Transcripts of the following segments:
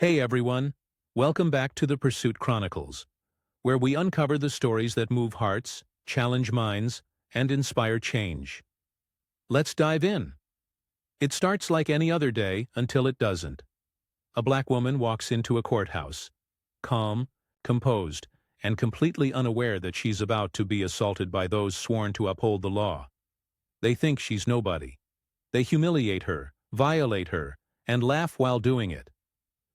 Hey everyone, welcome back to the Pursuit Chronicles, where we uncover the stories that move hearts, challenge minds, and inspire change. Let's dive in. It starts like any other day until it doesn't. A black woman walks into a courthouse, calm, composed, and completely unaware that she's about to be assaulted by those sworn to uphold the law. They think she's nobody. They humiliate her, violate her, and laugh while doing it.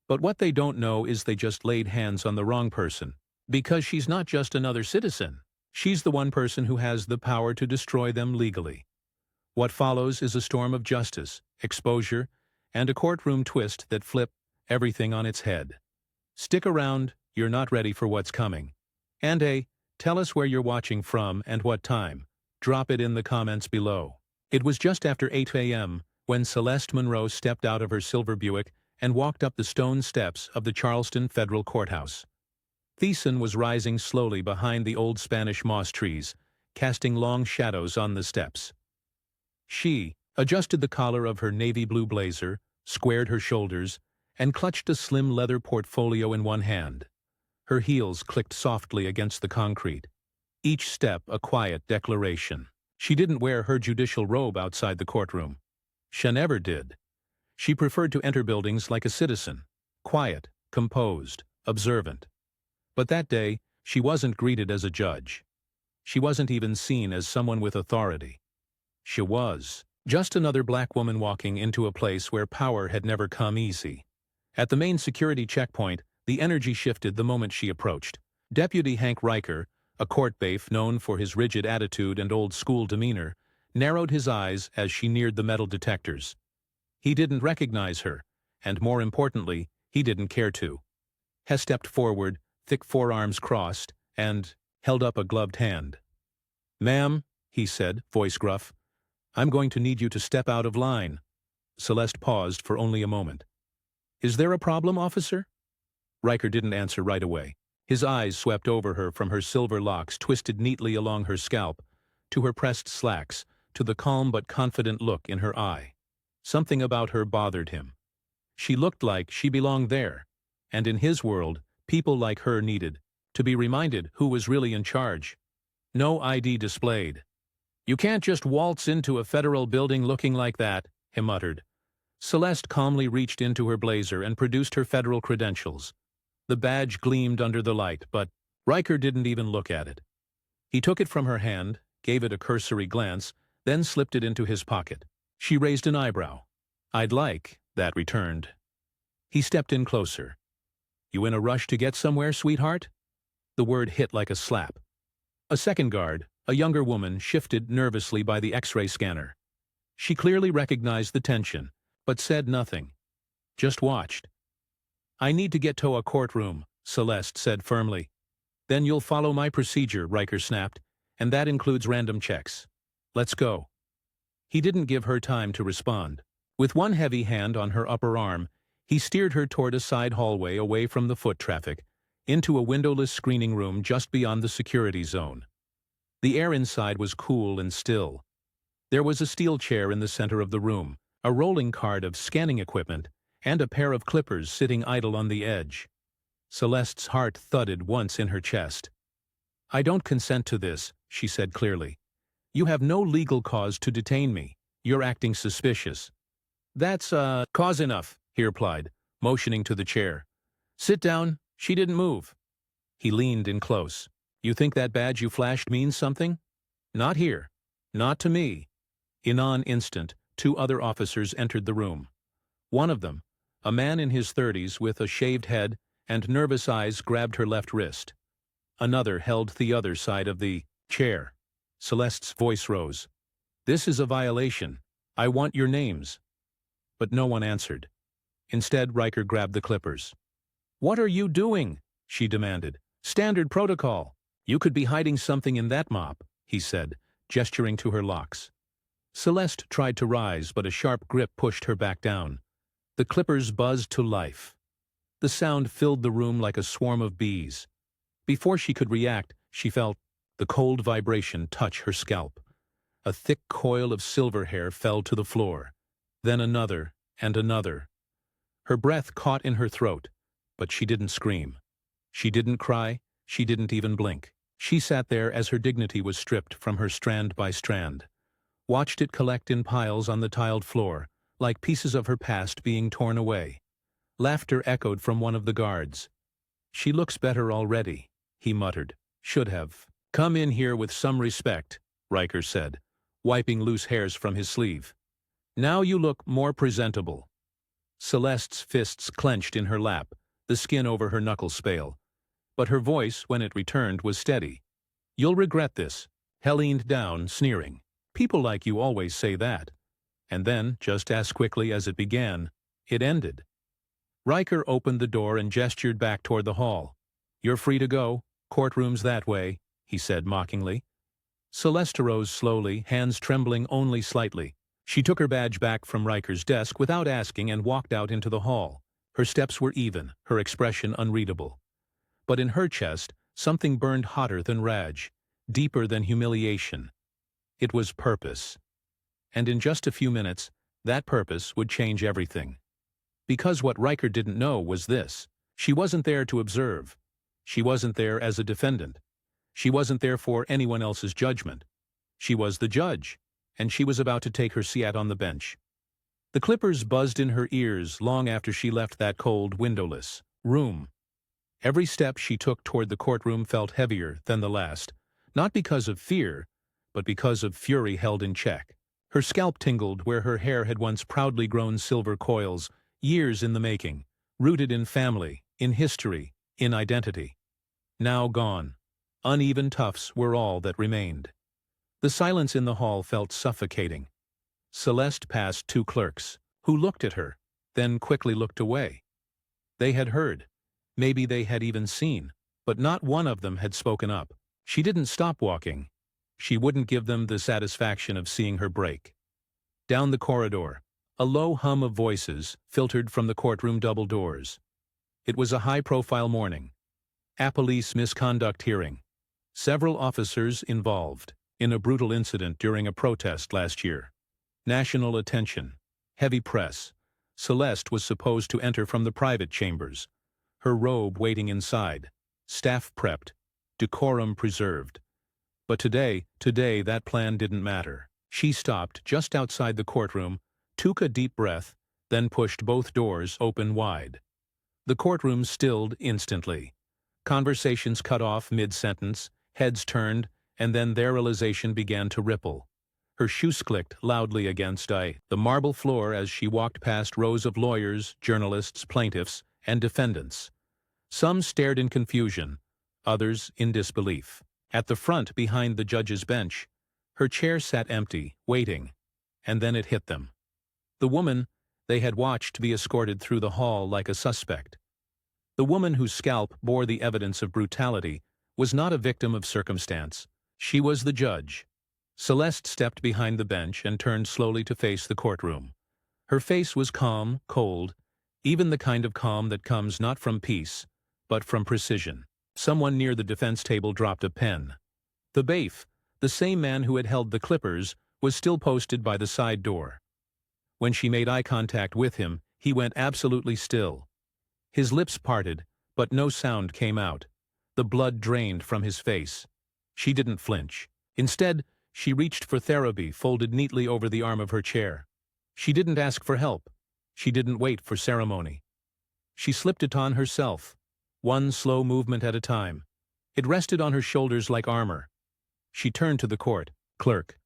But what they don't know is they just laid hands on the wrong person. Because she's not just another citizen. She's the one person who has the power to destroy them legally. What follows is a storm of justice, exposure, and a courtroom twist that flip everything on its head. Stick around, you're not ready for what's coming. And tell us where you're watching from and what time. Drop it in the comments below. It was just after 8 a.m. when Celeste Monroe stepped out of her silver Buick and walked up the stone steps of the Charleston Federal Courthouse. The sun was rising slowly behind the old Spanish moss trees, casting long shadows on the steps. She adjusted the collar of her navy blue blazer, squared her shoulders, and clutched a slim leather portfolio in one hand. Her heels clicked softly against the concrete, each step a quiet declaration. She didn't wear her judicial robe outside the courtroom. She never did. She preferred to enter buildings like a citizen, quiet, composed, observant. But that day, she wasn't greeted as a judge. She wasn't even seen as someone with authority. She was just another black woman walking into a place where power had never come easy. At the main security checkpoint, the energy shifted the moment she approached. Deputy Hank Riker, a court bailiff known for his rigid attitude and old-school demeanor, narrowed his eyes as she neared the metal detectors. He didn't recognize her, and more importantly, he didn't care to. He stepped forward, thick forearms crossed, and held up a gloved hand. "Ma'am," he said, voice gruff, "I'm going to need you to step out of line." Celeste paused for only a moment. "Is there a problem, officer?" Riker didn't answer right away. His eyes swept over her from her silver locks twisted neatly along her scalp, to her pressed slacks, to the calm but confident look in her eye. Something about her bothered him. She looked like she belonged there, and in his world, people like her needed to be reminded who was really in charge. No ID displayed. "You can't just waltz into a federal building looking like that," he muttered. Celeste calmly reached into her blazer and produced her federal credentials. The badge gleamed under the light, but Riker didn't even look at it. He took it from her hand, gave it a cursory glance, then slipped it into his pocket. She raised an eyebrow. "I'd like," that returned. He stepped in closer. "You in a rush to get somewhere, sweetheart?" The word hit like a slap. A second guard, a younger woman, shifted nervously by the X-ray scanner. She clearly recognized the tension, but said nothing. Just watched. "I need to get to a courtroom," Celeste said firmly. "Then you'll follow my procedure," Riker snapped, "and that includes random checks. Let's go." He didn't give her time to respond. With one heavy hand on her upper arm, he steered her toward a side hallway away from the foot traffic, into a windowless screening room just beyond the security zone. The air inside was cool and still. There was a steel chair in the center of the room, a rolling cart of scanning equipment, and a pair of clippers sitting idle on the edge. Celeste's heart thudded once in her chest. "I don't consent to this," she said clearly. "You have no legal cause to detain me. You're acting suspicious." "That's, cause enough," he replied, motioning to the chair. "Sit down." She didn't move. He leaned in close. "You think that badge you flashed means something?" "Not here. Not to me." In an instant, two other officers entered the room. One of them, a man in his 30s with a shaved head and nervous eyes, grabbed her left wrist. Another held the other side of the chair. Celeste's voice rose. "This is a violation. I want your names." But no one answered. Instead, Riker grabbed the clippers. "What are you doing?" she demanded. "Standard protocol." "You could be hiding something in that mop," he said, gesturing to her locks. Celeste tried to rise, but a sharp grip pushed her back down. The clippers buzzed to life. The sound filled the room like a swarm of bees. Before she could react, she felt the cold vibration touch her scalp. A thick coil of silver hair fell to the floor. Then another and another. Her breath caught in her throat, But she didn't scream. She didn't cry, she didn't even blink. She sat there as her dignity was stripped from her strand by strand, watched it collect in piles on the tiled floor, like pieces of her past being torn away. Laughter echoed from one of the guards. "She looks better already," he muttered. "Should have. Come in here with some respect," Riker said, wiping loose hairs from his sleeve. "Now you look more presentable." Celeste's fists clenched in her lap, the skin over her knuckles pale. But her voice, when it returned, was steady. "You'll regret this." Hell leaned down, sneering. "People like you always say that." And then, just as quickly as it began, it ended. Riker opened the door and gestured back toward the hall. "You're free to go. Courtroom's that way," he said mockingly. Celeste arose slowly, hands trembling only slightly. She took her badge back from Riker's desk without asking and walked out into the hall. Her steps were even, her expression unreadable. But in her chest, something burned hotter than rage, deeper than humiliation. It was purpose. And in just a few minutes, that purpose would change everything. Because what Riker didn't know was this: she wasn't there to observe. She wasn't there as a defendant. She wasn't there for anyone else's judgment. She was the judge, and she was about to take her seat on the bench. The clippers buzzed in her ears long after she left that cold, windowless room. Every step she took toward the courtroom felt heavier than the last, not because of fear, but because of fury held in check. Her scalp tingled where her hair had once proudly grown silver coils, years in the making, rooted in family, in history, in identity. Now gone. Uneven tufts were all that remained. The silence in the hall felt suffocating. Celeste passed two clerks, who looked at her, then quickly looked away. They had heard. Maybe they had even seen, but not one of them had spoken up. She didn't stop walking. She wouldn't give them the satisfaction of seeing her break. Down the corridor, a low hum of voices filtered from the courtroom double doors. It was a high-profile morning. A police misconduct hearing. Several officers involved in a brutal incident during a protest last year. National attention. Heavy press. Celeste was supposed to enter from the private chambers, her robe waiting inside, staff prepped, decorum preserved. But today that plan didn't matter. She stopped just outside the courtroom, took a deep breath, then pushed both doors open wide. The courtroom stilled instantly. Conversations cut off mid-sentence, heads turned, and then their realization began to ripple. Her shoes clicked loudly against the marble floor as she walked past rows of lawyers, journalists, plaintiffs, and defendants. Some stared in confusion, others in disbelief. At the front, behind the judge's bench, her chair sat empty, waiting, and then it hit them. The woman they had watched be escorted through the hall like a suspect. The woman whose scalp bore the evidence of brutality was not a victim of circumstance. She was the judge. Celeste stepped behind the bench and turned slowly to face the courtroom. Her face was calm, cold, even the kind of calm that comes not from peace, but from precision. Someone near the defense table dropped a pen. The bailiff, the same man who had held the clippers, was still posted by the side door. When she made eye contact with him, he went absolutely still. His lips parted, but no sound came out. The blood drained from his face. She didn't flinch. Instead, she reached for therapy folded neatly over the arm of her chair. She didn't ask for help. She didn't wait for ceremony. She slipped it on herself, one slow movement at a time. It rested on her shoulders like armor. She turned to the court. "Clerk."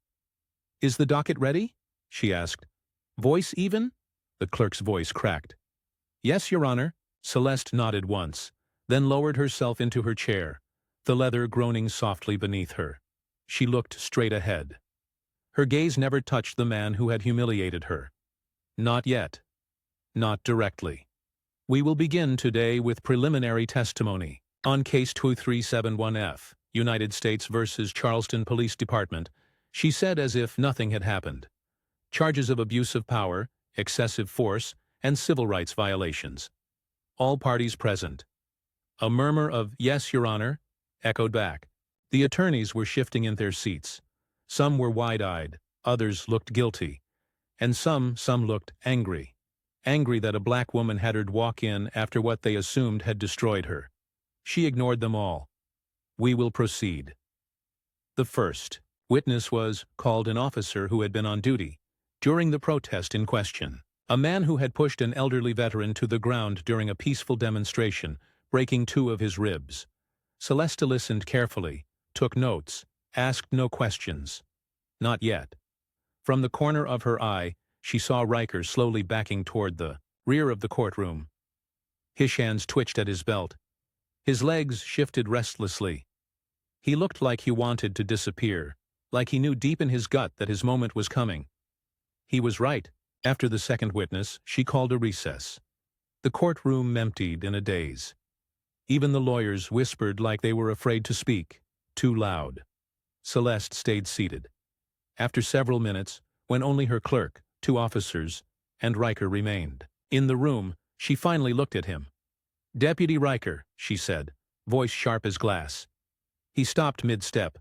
"Is the docket ready?" she asked. "Voice even?" The clerk's voice cracked. "Yes, Your Honor." Celeste nodded once, then lowered herself into her chair, the leather groaning softly beneath her. She looked straight ahead. Her gaze never touched the man who had humiliated her. Not yet. Not directly. "We will begin today with preliminary testimony on Case 2371F, United States versus Charleston Police Department," she said as if nothing had happened. "Charges of abuse of power, excessive force, and civil rights violations. All parties present." A murmur of "Yes, Your Honor," echoed back. The attorneys were shifting in their seats. Some were wide-eyed, others looked guilty, and some looked angry. angry that a black woman had her walk in after what they assumed had destroyed her. She ignored them all. We will proceed. The first witness was called an officer who had been on duty during the protest in question. A man who had pushed an elderly veteran to the ground during a peaceful demonstration, breaking 2 of his ribs. Celeste listened carefully, took notes, asked no questions. Not yet. From the corner of her eye, she saw Riker slowly backing toward the rear of the courtroom. His hands twitched at his belt. His legs shifted restlessly. He looked like he wanted to disappear, like he knew deep in his gut that his moment was coming. He was right. After the second witness, she called a recess. The courtroom emptied in a daze. Even the lawyers whispered like they were afraid to speak, too loud. Celeste stayed seated. After several minutes, when only her clerk, 2 officers, and Riker remained in the room, she finally looked at him. "Deputy Riker," she said, voice sharp as glass. He stopped mid-step.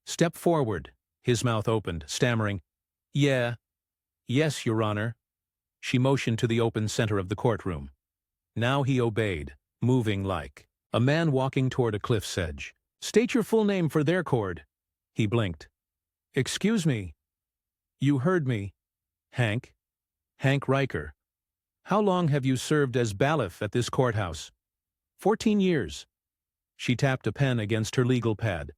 "Step forward." His mouth opened, stammering, "Yes, Your Honor." She motioned to the open center of the courtroom. Now he obeyed, moving like a man walking toward a cliff's edge. "State your full name for their record." He blinked. "Excuse me." "You heard me. Hank Riker. How long have you served as bailiff at this courthouse?" 14 years. She tapped a pen against her legal pad.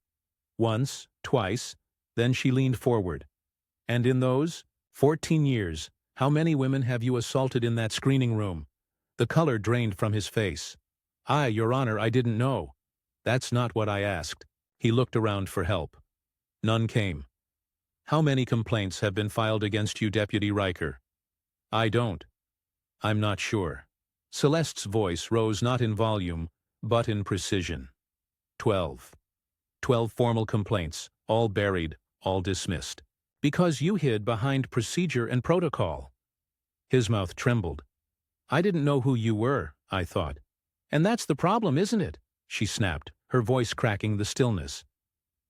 Once, twice, then she leaned forward. "And in those 14 years, how many women have you assaulted in that screening room?" The color drained from his face. Your Honor, I didn't know." "That's not what I asked." He looked around for help. None came. "How many complaints have been filed against you, Deputy Riker?" "I don't. I'm not sure." Celeste's voice rose not in volume, but in precision. 12. 12 formal complaints, all buried, all dismissed. "Because you hid behind procedure and protocol." His mouth trembled. "I didn't know who you were," I thought. "And that's the problem, isn't it?" she snapped, her voice cracking the stillness.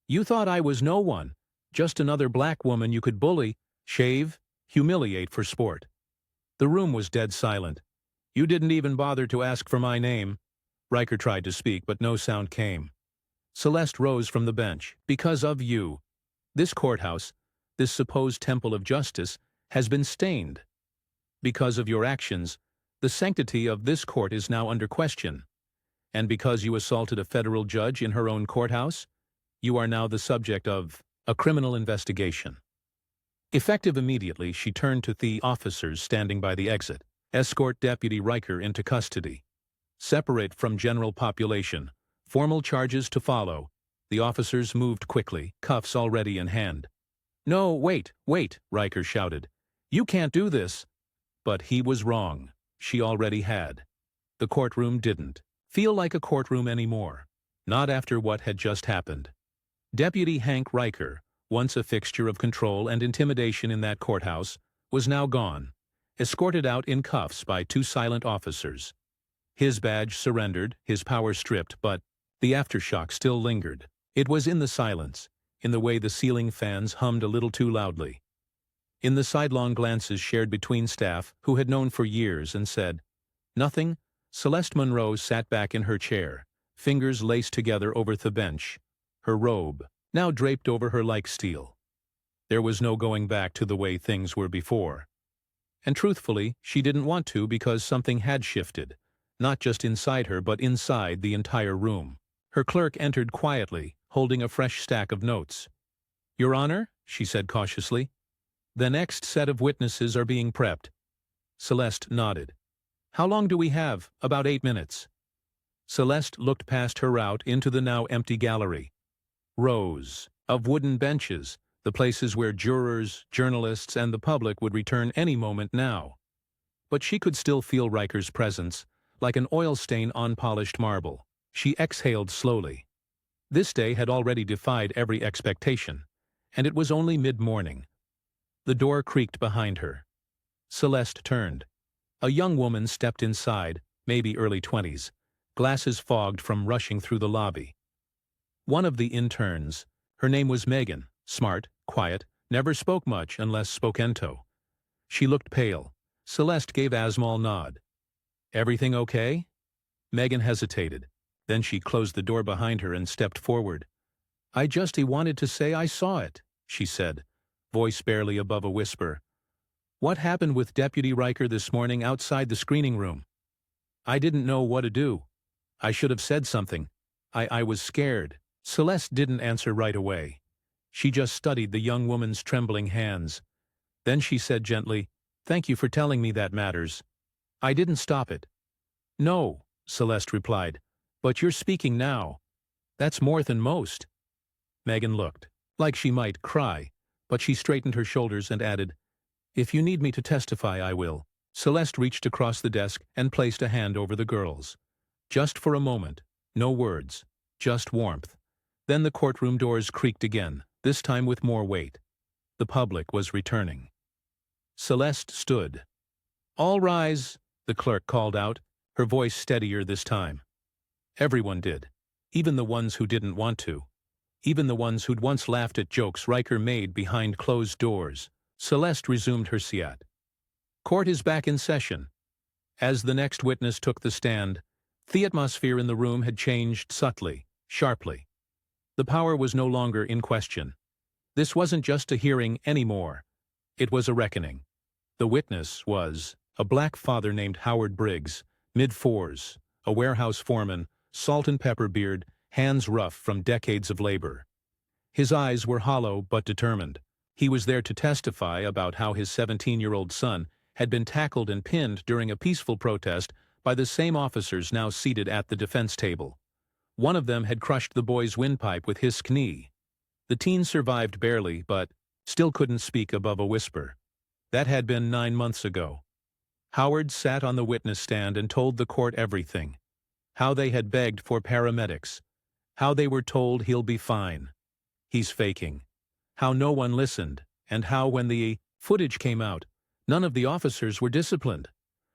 "You thought I was no one, just another black woman you could bully, shave, humiliate for sport." The room was dead silent. "You didn't even bother to ask for my name." Riker tried to speak, but no sound came. Celeste rose from the bench. "Because of you. This courthouse, this supposed temple of justice, has been stained. Because of your actions, the sanctity of this court is now under question. And because you assaulted a federal judge in her own courthouse, you are now the subject of a criminal investigation." Effective immediately, she turned to the officers standing by the exit. "Escort Deputy Riker into custody. Separate from general population. Formal charges to follow." The officers moved quickly, cuffs already in hand. "No, wait," Riker shouted. "You can't do this." But he was wrong. She already had. The courtroom didn't feel like a courtroom anymore. Not after what had just happened. Deputy Hank Riker, once a fixture of control and intimidation in that courthouse, was now gone, escorted out in cuffs by 2 silent officers. His badge surrendered, his power stripped, but the aftershock still lingered. It was in the silence, in the way the ceiling fans hummed a little too loudly. In the sidelong glances shared between staff who had known for years and said nothing, Celeste Monroe sat back in her chair, fingers laced together over the bench, her robe now draped over her like steel. There was no going back to the way things were before. And truthfully, she didn't want to, because something had shifted, not just inside her but inside the entire room. Her clerk entered quietly, holding a fresh stack of notes. "Your Honor," she said cautiously, "the next set of witnesses are being prepped." Celeste nodded. "How long do we have?" "About 8 minutes." Celeste looked past her route into the now empty gallery. Rows of wooden benches, the places where jurors, journalists, and the public would return any moment now. But she could still feel Riker's presence, like an oil stain on polished marble. She exhaled slowly. This day had already defied every expectation, and it was only mid-morning. The door creaked behind her. Celeste turned. A young woman stepped inside, maybe early 20s, glasses fogged from rushing through the lobby. One of the interns. Her name was Megan, smart, quiet, never spoke much unless spokento. She looked pale, Celeste gave a small nod. "Everything okay?" Megan hesitated. Then she closed the door behind her and stepped forward. "I just wanted to say I saw it," she said, voice barely above a whisper. "What happened with Deputy Riker this morning outside the screening room? I didn't know what to do. I should have said something. I was scared." Celeste didn't answer right away. She just studied the young woman's trembling hands. Then she said gently, "Thank you for telling me that matters. I didn't stop it." "No," Celeste replied, "but you're speaking now. That's more than most." Megan looked, like she might cry, but she straightened her shoulders and added, "If you need me to testify, I will." Celeste reached across the desk and placed a hand over the girl's. Just for a moment, no words, just warmth. Then the courtroom doors creaked again, this time with more weight. The public was returning. Celeste stood. "All rise," the clerk called out, her voice steadier this time. Everyone did, even the ones who didn't want to. Even the ones who'd once laughed at jokes Riker made behind closed doors. Celeste resumed her seat. "Court is back in session." As the next witness took the stand, the atmosphere in the room had changed subtly, sharply. The power was no longer in question. This wasn't just a hearing anymore. It was a reckoning. The witness was a black father named Howard Briggs, mid-fours, a warehouse foreman, salt and pepper beard, hands rough from decades of labor. His eyes were hollow but determined. He was there to testify about how his 17-year-old son had been tackled and pinned during a peaceful protest by the same officers now seated at the defense table. One of them had crushed the boy's windpipe with his knee. The teen survived barely, but still couldn't speak above a whisper. That had been 9 months ago. Howard sat on the witness stand and told the court everything. How they had begged for paramedics. How they were told he'll be fine. He's faking. How no one listened, and how when the footage came out, none of the officers were disciplined.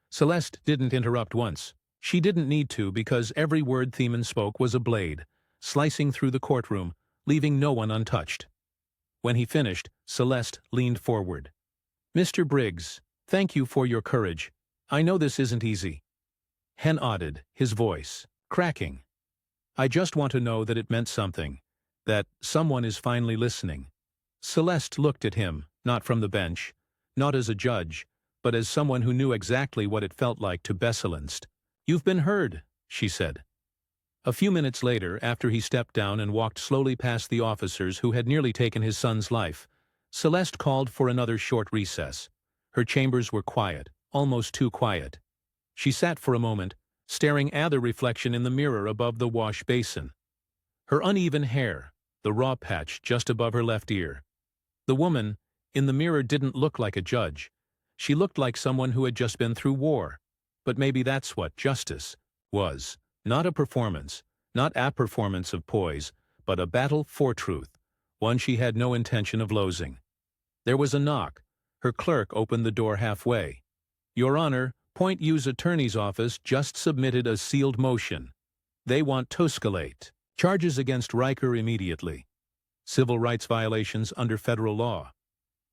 Celeste didn't interrupt once. She didn't need to because every word Thiemann spoke was a blade, slicing through the courtroom, leaving no one untouched. When he finished, Celeste leaned forward. "Mr. Briggs, thank you for your courage. I know this isn't easy." Hen nodded, his voice cracking. "I just want to know that it meant something, that someone is finally listening." Celeste looked at him, not from the bench, not as a judge, but as someone who knew exactly what it felt like to be silenced. "You've been heard," she said. A few minutes later, after he stepped down and walked slowly past the officers who had nearly taken his son's life, Celeste called for another short recess. Her chambers were quiet, almost too quiet. She sat for a moment, staring at the reflection in the mirror above the wash basin. Her uneven hair, the raw patch just above her left ear. The woman in the mirror didn't look like a judge. She looked like someone who had just been through war. But maybe that's what justice was. Not a performance, not a performance of poise, but a battle for truth, one she had no intention of losing. There was a knock. Her clerk opened the door halfway. "Your Honor, Point U's attorney's office just submitted a sealed motion. They want to escalate charges against Riker immediately. Civil rights violations under federal law."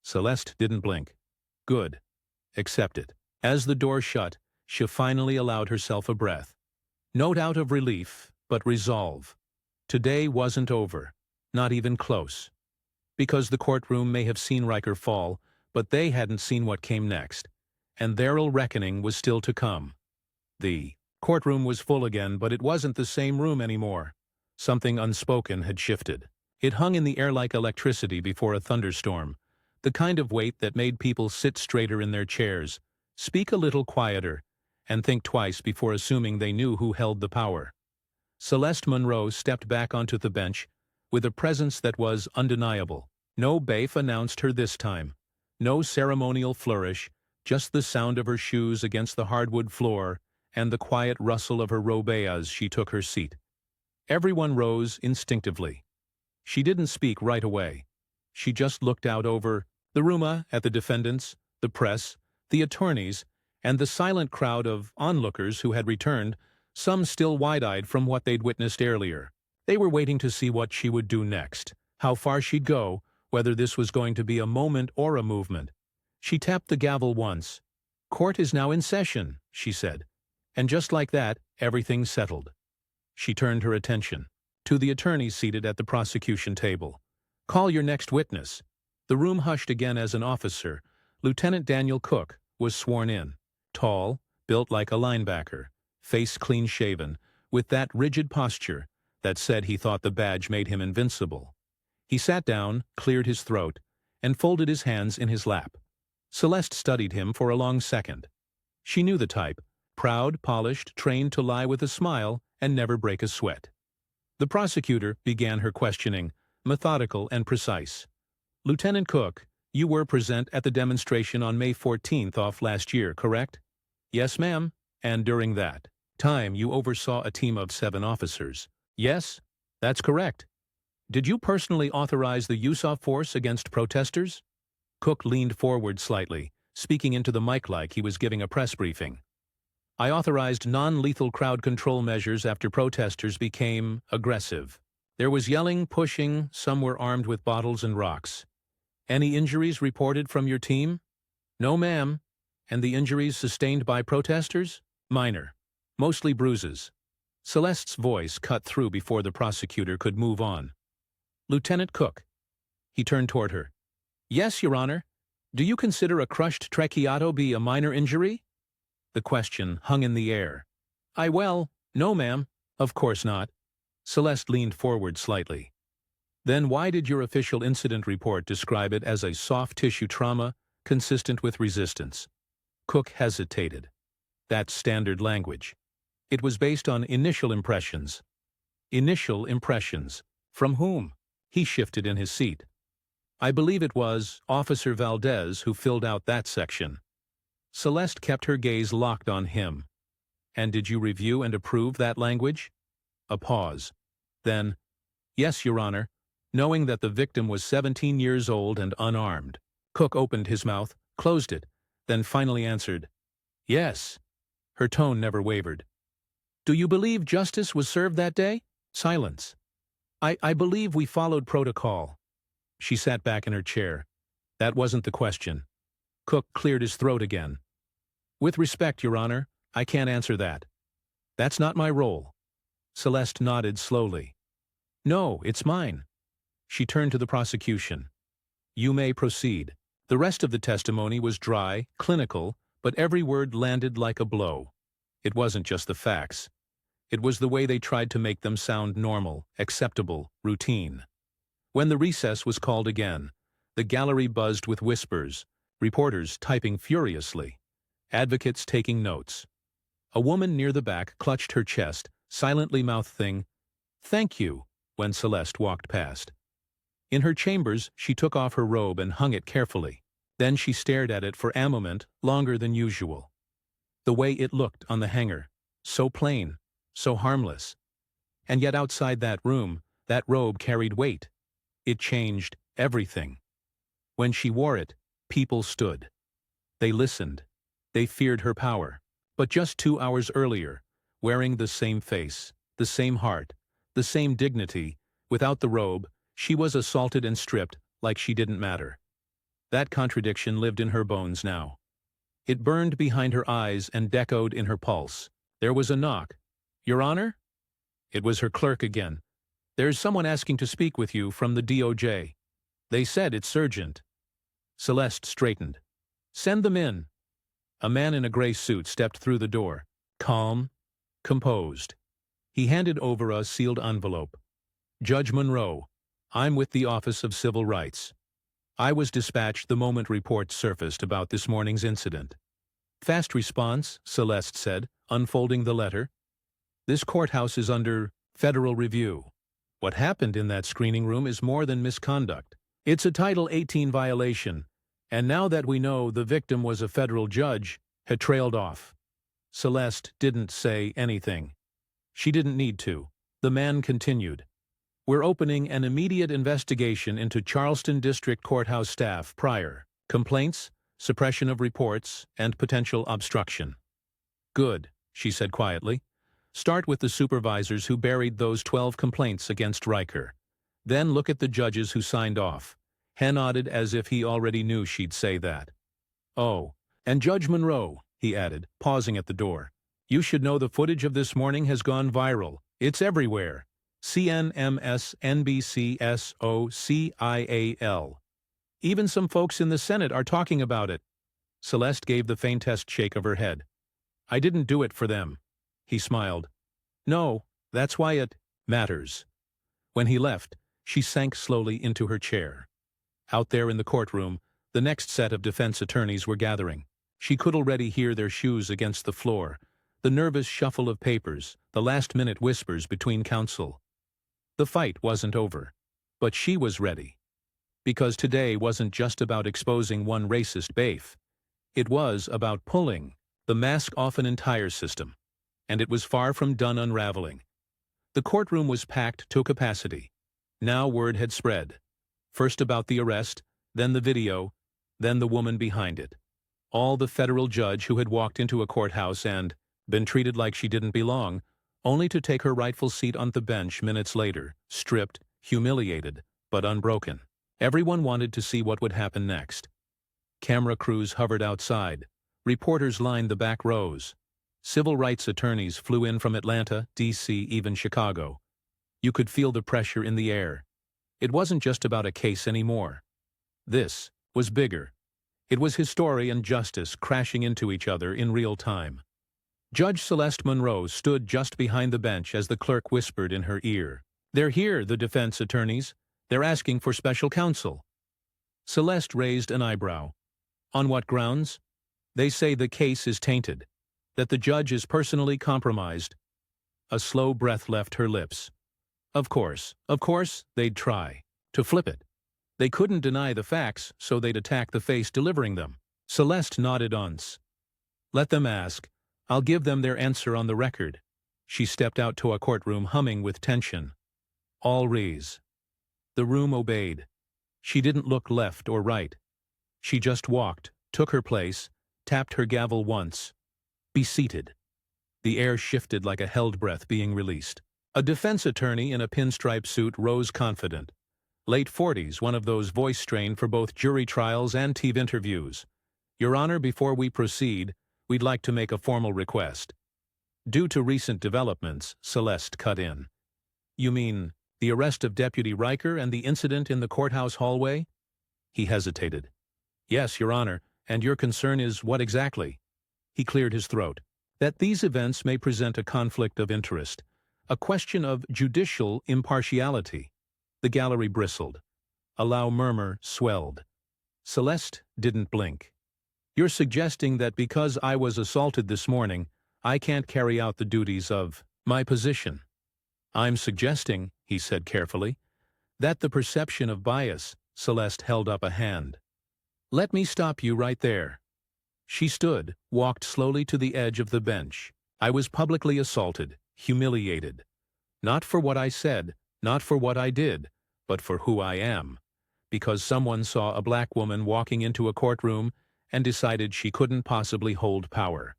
Celeste didn't blink. Good. Accept it. As the door shut, she finally allowed herself a breath. No doubt of relief, but resolve. Today wasn't over. Not even close. Because the courtroom may have seen Riker fall, but they hadn't seen what came next. And their reckoning was still to come. The courtroom was full again, but it wasn't the same room anymore. Something unspoken had shifted. It hung in the air like electricity before a thunderstorm, the kind of weight that made people sit straighter in their chairs, speak a little quieter, and think twice before assuming they knew who held the power. Celeste Monroe stepped back onto the bench with a presence that was undeniable. No baif announced her this time. No ceremonial flourish, just the sound of her shoes against the hardwood floor and the quiet rustle of her robe as she took her seat. Everyone rose instinctively. She didn't speak right away. She just looked out over the room at the defendants, the press, the attorneys, and the silent crowd of onlookers who had returned, some still wide-eyed from what they'd witnessed earlier. They were waiting to see what she would do next, how far she'd go, whether this was going to be a moment or a movement. She tapped the gavel once. "Court is now in session," she said. And just like that, everything settled. She turned her attention to the attorneys seated at the prosecution table. "Call your next witness." The room hushed again as an officer, Lieutenant Daniel Cook, was sworn in. Tall, built like a linebacker, face clean-shaven, with that rigid posture that said he thought the badge made him invincible. He sat down, cleared his throat, and folded his hands in his lap. Celeste studied him for a long second. She knew the type, proud, polished, trained to lie with a smile and never break a sweat. The prosecutor began her questioning, methodical and precise. "Lieutenant Cook, you were present at the demonstration on May 14th off last year, correct?" "Yes, ma'am." "And during that time you oversaw a team of 7 officers." "Yes, that's correct." "Did you personally authorize the use of force against protesters?" Cook leaned forward slightly, speaking into the mic like he was giving a press briefing. "I authorized non-lethal crowd control measures after protesters became aggressive. There was yelling, pushing, some were armed with bottles and rocks." "Any injuries reported from your team?" "No, ma'am." "And the injuries sustained by protesters?" "Minor. Mostly bruises." Celeste's voice cut through before the prosecutor could move on. "Lieutenant Cook." He turned toward her. "Yes, Your Honor. Do you consider a crushed tracheato be a minor injury?" The question hung in the air. No, ma'am. Of course not." Celeste leaned forward slightly. "Then why did your official incident report describe it as a soft tissue trauma consistent with resistance?" Cook hesitated. "That's standard language. It was based on initial impressions." "Initial impressions? From whom?" He shifted in his seat. "I believe it was Officer Valdez who filled out that section." Celeste kept her gaze locked on him. "And did you review and approve that language?" A pause. Then, "Yes, Your Honor," knowing that the victim was 17 years old and unarmed. Cook opened his mouth, closed it, then finally answered, "Yes." Her tone never wavered. "Do you believe justice was served that day?" Silence. I believe we followed protocol." She sat back in her chair. "That wasn't the question." Cook cleared his throat again. "With respect, Your Honor, I can't answer that. That's not my role." Celeste nodded slowly. "No, it's mine." She turned to the prosecution. "You may proceed." The rest of the testimony was dry, clinical, but every word landed like a blow. It wasn't just the facts. It was the way they tried to make them sound normal, acceptable, routine. When the recess was called again, the gallery buzzed with whispers, reporters typing furiously, advocates taking notes. A woman near the back clutched her chest, silently mouthing, "Thank you," when Celeste walked past. In her chambers, she took off her robe and hung it carefully. Then she stared at it for a moment longer than usual. The way it looked on the hanger, so plain, so harmless. And yet outside that room, that robe carried weight. It changed everything. When she wore it, people stood. They listened. They feared her power. But just 2 hours earlier, wearing the same face, the same heart, the same dignity, without the robe, she was assaulted and stripped like she didn't matter. That contradiction lived in her bones now. It burned behind her eyes and echoed in her pulse. There was a knock. "Your Honor?" It was her clerk again. "There's someone asking to speak with you from the DOJ. They said it's urgent." Celeste straightened. "Send them in." A man in a gray suit stepped through the door. Calm, composed. He handed over a sealed envelope. "Judge Monroe, I'm with the Office of Civil Rights. I was dispatched the moment reports surfaced about this morning's incident." "Fast response," Celeste said, unfolding the letter. "This courthouse is under federal review. What happened in that screening room is more than misconduct. It's a Title 18 violation, and now that we know the victim was a federal judge," had trailed off. Celeste didn't say anything. She didn't need to. The man continued. "We're opening an immediate investigation into Charleston District Courthouse staff prior complaints, suppression of reports, and potential obstruction." "Good," she said quietly. "Start with the supervisors who buried those 12 complaints against Riker. Then look at the judges who signed off." He nodded as if he already knew she'd say that. "Oh, And Judge Monroe, he added, pausing at the door. You should know the footage of this morning has gone viral. It's everywhere. CNN, NBC, SOCIAL. Even some folks in the Senate are talking about it. Celeste gave the faintest shake of her head. I didn't do it for them. He smiled. No, that's why it matters. When he left, she sank slowly into her chair. Out there in the courtroom, the next set of defense attorneys were gathering. She could already hear their shoes against the floor, the nervous shuffle of papers, the last-minute whispers between counsel. The fight wasn't over, but she was ready. Because today wasn't just about exposing one racist baif. It was about pulling the mask off an entire system, and it was far from done unraveling. The courtroom was packed to capacity. Now word had spread. First about the arrest, then the video, then the woman behind it. All the federal judge who had walked into a courthouse and been treated like she didn't belong, only to take her rightful seat on the bench minutes later, stripped, humiliated, but unbroken. Everyone wanted to see what would happen next. Camera crews hovered outside. Reporters lined the back rows. Civil rights attorneys flew in from Atlanta, D.C., even Chicago. You could feel the pressure in the air. It wasn't just about a case anymore. This was bigger. It was history and justice crashing into each other in real time. Judge Celeste Monroe stood just behind the bench as the clerk whispered in her ear. They're here, the defense attorneys. They're asking for special counsel. Celeste raised an eyebrow. On what grounds? They say the case is tainted, that the judge is personally compromised. A slow breath left her lips. Of course, they'd try to flip it. They couldn't deny the facts, so they'd attack the face delivering them. Celeste nodded once. Let them ask. I'll give them their answer on the record. She stepped out to a courtroom humming with tension. All rise. The room obeyed. She didn't look left or right. She just walked, took her place, tapped her gavel once. Be seated. The air shifted like a held breath being released. A defense attorney in a pinstripe suit rose confident. Late 40s, one of those voice-strained for both jury trials and TV interviews. Your Honor, before we proceed, we'd like to make a formal request. Due to recent developments, Celeste cut in. You mean the arrest of Deputy Riker and the incident in the courthouse hallway? He hesitated. Yes, Your Honor, and your concern is what exactly? He cleared his throat. That these events may present a conflict of interest, a question of judicial impartiality. The gallery bristled. A loud murmur swelled. Celeste didn't blink. You're suggesting that because I was assaulted this morning, I can't carry out the duties of my position. I'm suggesting, he said carefully, that the perception of bias. Celeste held up a hand. Let me stop you right there. She stood, walked slowly to the edge of the bench. I was publicly assaulted, humiliated. Not for what I said, not for what I did, but for who I am. Because someone saw a black woman walking into a courtroom and decided she couldn't possibly hold power.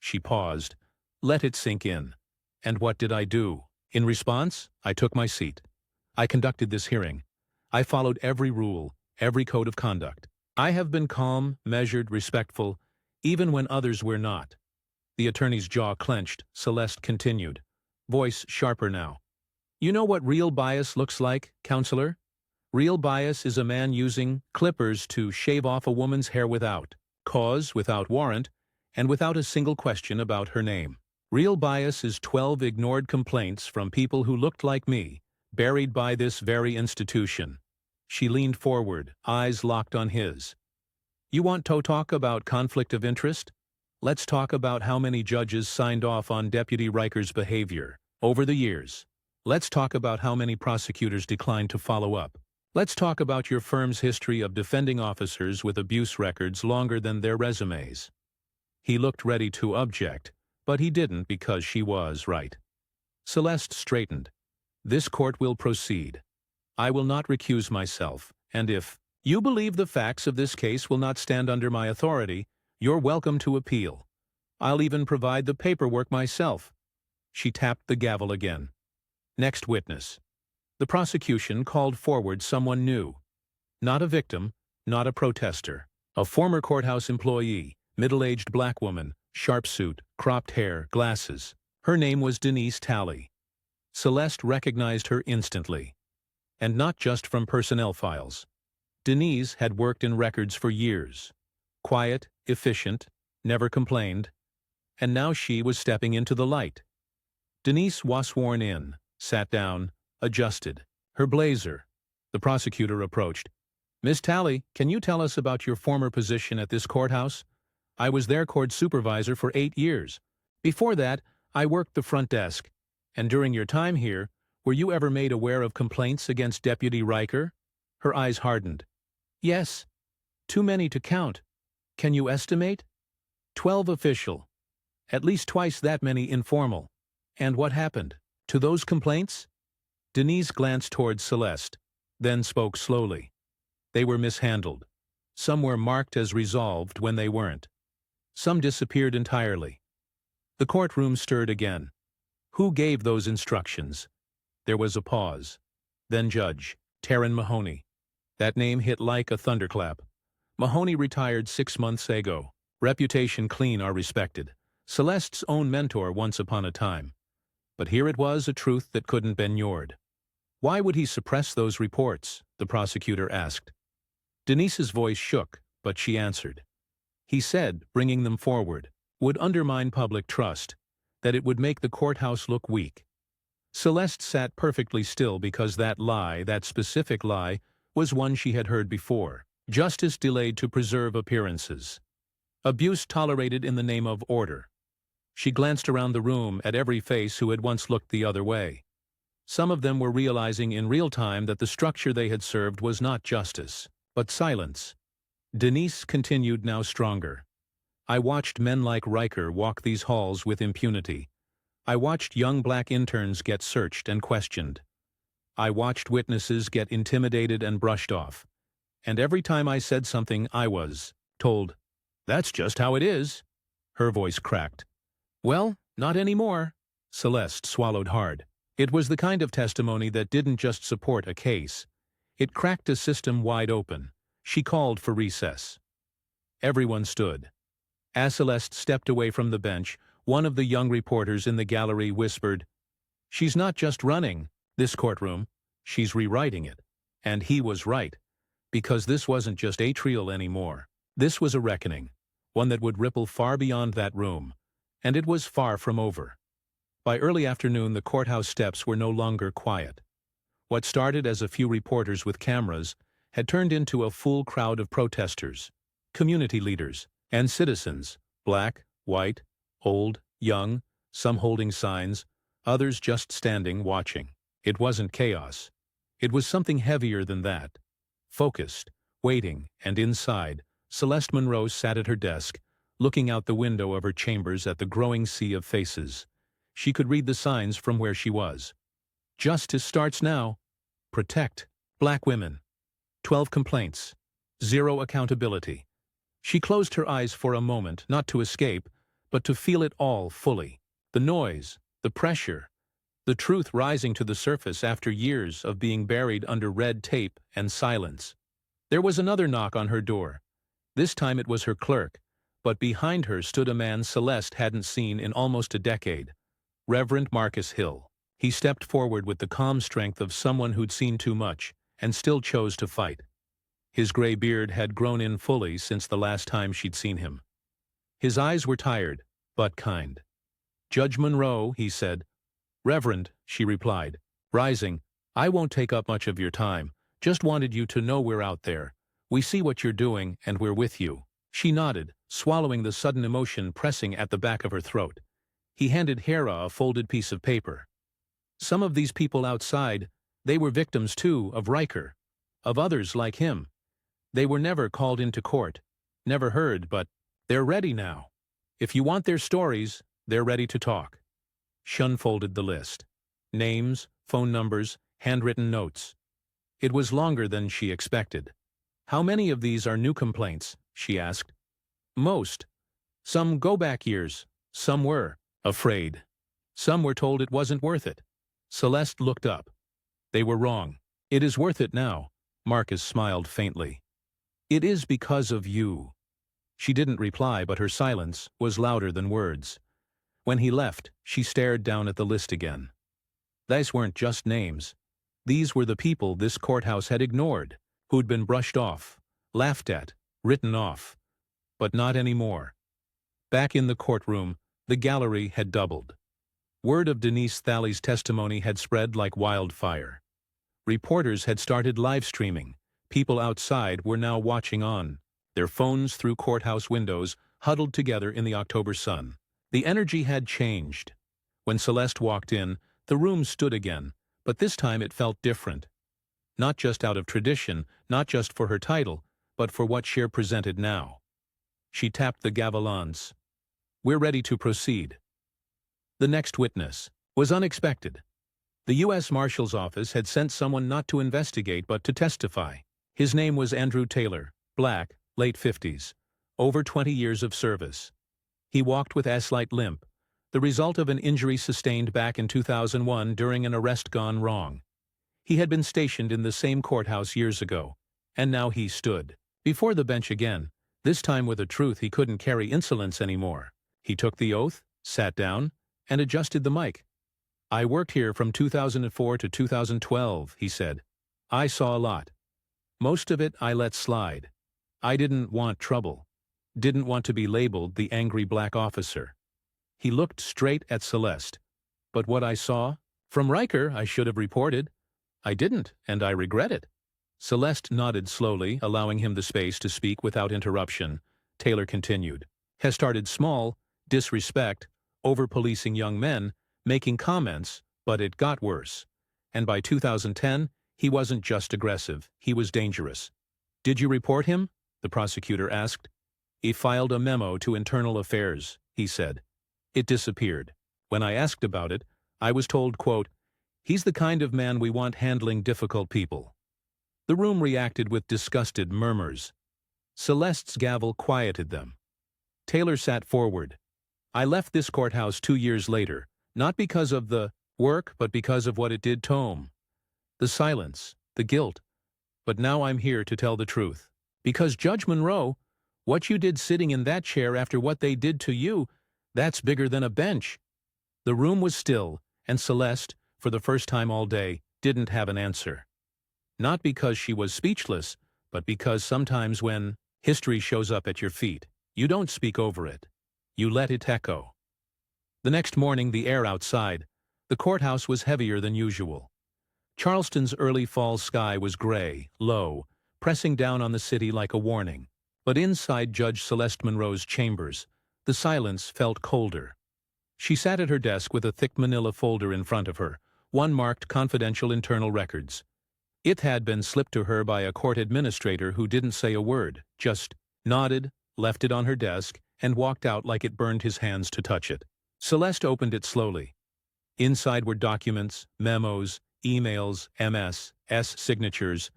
She paused. Let it sink in. And what did I do? In response, I took my seat. I conducted this hearing. I followed every rule, every code of conduct. I have been calm, measured, respectful, even when others were not. The attorney's jaw clenched. Celeste continued, voice sharper now. You know what real bias looks like, counselor? Real bias is a man using clippers to shave off a woman's hair without cause, without warrant, and without a single question about her name. Real bias is 12 ignored complaints from people who looked like me, buried by this very institution. She leaned forward, eyes locked on his. You want to talk about conflict of interest? Let's talk about how many judges signed off on Deputy Riker's behavior over the years. Let's talk about how many prosecutors declined to follow up. Let's talk about your firm's history of defending officers with abuse records longer than their resumes. He looked ready to object, but he didn't because she was right. Celeste straightened. This court will proceed. I will not recuse myself, and if you believe the facts of this case will not stand under my authority, you're welcome to appeal. I'll even provide the paperwork myself. She tapped the gavel again. Next witness. The prosecution called forward someone new. Not a victim, not a protester. A former courthouse employee, Middle-aged black woman, sharp suit, cropped hair, glasses. Her name was Denise Talley. Celeste recognized her instantly. And not just from personnel files. Denise had worked in records for years. Quiet, efficient, never complained. And now she was stepping into the light. Denise was sworn in, sat down, adjusted. Her blazer. The prosecutor approached. "Miss Talley, can you tell us about your former position at this courthouse?" "I was their court supervisor for 8 years. Before that, I worked the front desk. And during your time here, were you ever made aware of complaints against Deputy Riker?" Her eyes hardened. "Yes. Too many to count. Can you estimate?" 12 official. At least twice that many informal. "And what happened to those complaints?" Denise glanced towards Celeste, then spoke slowly. "They were mishandled. Some were marked as resolved when they weren't. Some disappeared entirely." The courtroom stirred again. Who gave those instructions? There was a pause. Then Judge Taryn Mahoney. That name hit like a thunderclap. Mahoney retired 6 months ago. Reputation clean or respected. Celeste's own mentor once upon a time. But here it was, a truth that couldn't be ignored. "Why would he suppress those reports?" the prosecutor asked. Denise's voice shook, but she answered. "He said bringing them forward would undermine public trust, that it would make the courthouse look weak." Celeste sat perfectly still because that lie, that specific lie, was one she had heard before. Justice delayed to preserve appearances. Abuse tolerated in the name of order. She glanced around the room at every face who had once looked the other way. Some of them were realizing in real time that the structure they had served was not justice, but silence. Denise continued, now stronger. "I watched men like Riker walk these halls with impunity. I watched young black interns get searched and questioned. I watched witnesses get intimidated and brushed off. And every time I said something, I was told, 'That's just how it is.'" Her voice cracked. "Well, not anymore." Celeste swallowed hard. It was the kind of testimony that didn't just support a case. It cracked a system wide open. She called for recess. Everyone stood. As Celeste stepped away from the bench, one of the young reporters in the gallery whispered, "She's not just running this courtroom, she's rewriting it." And he was right, because this wasn't just atrial anymore. This was a reckoning, one that would ripple far beyond that room, and it was far from over. By early afternoon, the courthouse steps were no longer quiet. What started as a few reporters with cameras had turned into a full crowd of protesters, community leaders, and citizens, black, white, old, young, some holding signs, others just standing, watching. It wasn't chaos. It was something heavier than that. Focused, waiting, and inside, Celeste Monroe sat at her desk, looking out the window of her chambers at the growing sea of faces. She could read the signs from where she was. Justice starts now. Protect black women. 12 complaints. 0 accountability. She closed her eyes for a moment, not to escape, but to feel it all fully. The noise, the pressure, the truth rising to the surface after years of being buried under red tape and silence. There was another knock on her door. This time it was her clerk, but behind her stood a man Celeste hadn't seen in almost a decade. Reverend Marcus Hill. He stepped forward with the calm strength of someone who'd seen too much and still chose to fight. His gray beard had grown in fully since the last time she'd seen him. His eyes were tired, but kind. "Judge Monroe," he said. "Reverend," she replied, rising, "I won't take up much of your time. Just wanted you to know we're out there. We see what you're doing, and we're with you." She nodded, swallowing the sudden emotion pressing at the back of her throat. He handed Hera a folded piece of paper. "Some of these people outside, they were victims too of Riker, of others like him. They were never called into court, never heard, but they're ready now. If you want their stories, they're ready to talk." She unfolded the list. Names, phone numbers, handwritten notes. It was longer than she expected. "How many of these are new complaints?" she asked. "Most. Some go back years. Some were afraid. Some were told it wasn't worth it." Celeste looked up. They were wrong. "It is worth it now." Marcus smiled faintly. "It is because of you." She didn't reply, but her silence was louder than words. When he left, she stared down at the list again. These weren't just names. These were the people this courthouse had ignored, who'd been brushed off, laughed at, written off. But not anymore. Back in the courtroom, the gallery had doubled. Word of Denise Thalley's testimony had spread like wildfire. Reporters had started live streaming. People outside were now watching on, their phones through courthouse windows, huddled together in the October sun. The energy had changed. When Celeste walked in, the room stood again, but this time it felt different. Not just out of tradition, not just for her title, but for what she presented now. She tapped the gavel once. "We're ready to proceed." The next witness was unexpected. The U.S. Marshal's Office had sent someone not to investigate but to testify. His name was Andrew Taylor, black, late 50s, over 20 years of service. He walked with a slight limp, the result of an injury sustained back in 2001 during an arrest gone wrong. He had been stationed in the same courthouse years ago, and now he stood before the bench again, this time with a truth he couldn't carry insolence anymore. He took the oath, sat down, and adjusted the mic. "I worked here from 2004 to 2012, he said. "I saw a lot. Most of it I let slide. I didn't want trouble. Didn't want to be labeled the angry black officer." He looked straight at Celeste. "But what I saw? From Riker, I should have reported. I didn't, and I regret it." Celeste nodded slowly, allowing him the space to speak without interruption. Taylor continued. "Has started small, disrespect, over-policing young men, making comments, but it got worse. And by 2010, he wasn't just aggressive, he was dangerous." "Did you report him?" the prosecutor asked. "He filed a memo to Internal Affairs," he said. "It disappeared. When I asked about it, I was told, quote, 'He's the kind of man we want handling difficult people.'" The room reacted with disgusted murmurs. Celeste's gavel quieted them. Taylor sat forward. "I left this courthouse 2 years later, not because of the work, but because of what it did to him. The silence, the guilt. But now I'm here to tell the truth. Because Judge Monroe, what you did sitting in that chair after what they did to you, that's bigger than a bench." The room was still, and Celeste, for the first time all day, didn't have an answer. Not because she was speechless, but because sometimes when history shows up at your feet, you don't speak over it. You let it echo. The next morning, the air outside, the courthouse was heavier than usual. Charleston's early fall sky was gray, low, pressing down on the city like a warning. But inside Judge Celeste Monroe's chambers, the silence felt colder. She sat at her desk with a thick manila folder in front of her, one marked Confidential Internal Records. It had been slipped to her by a court administrator who didn't say a word, just nodded, left it on her desk, and walked out like it burned his hands to touch it. Celeste opened it slowly. Inside were documents, memos, emails, MS.S signatures,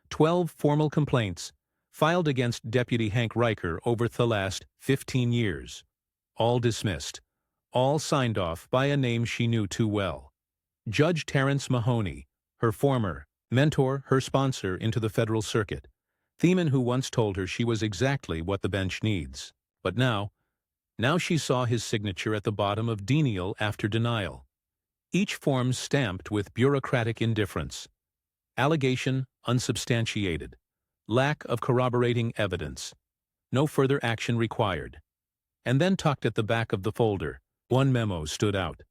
12 formal complaints filed against Deputy Hank Riker over the last 15 years. All dismissed. All signed off by a name she knew too well. Judge Terrence Mahoney, her former mentor, her sponsor into the federal circuit. The man who once told her she was exactly what the bench needs. But now she saw his signature at the bottom of denial after denial. Each form stamped with bureaucratic indifference. Allegation unsubstantiated. Lack of corroborating evidence. No further action required. And then tucked at the back of the folder, one memo stood out.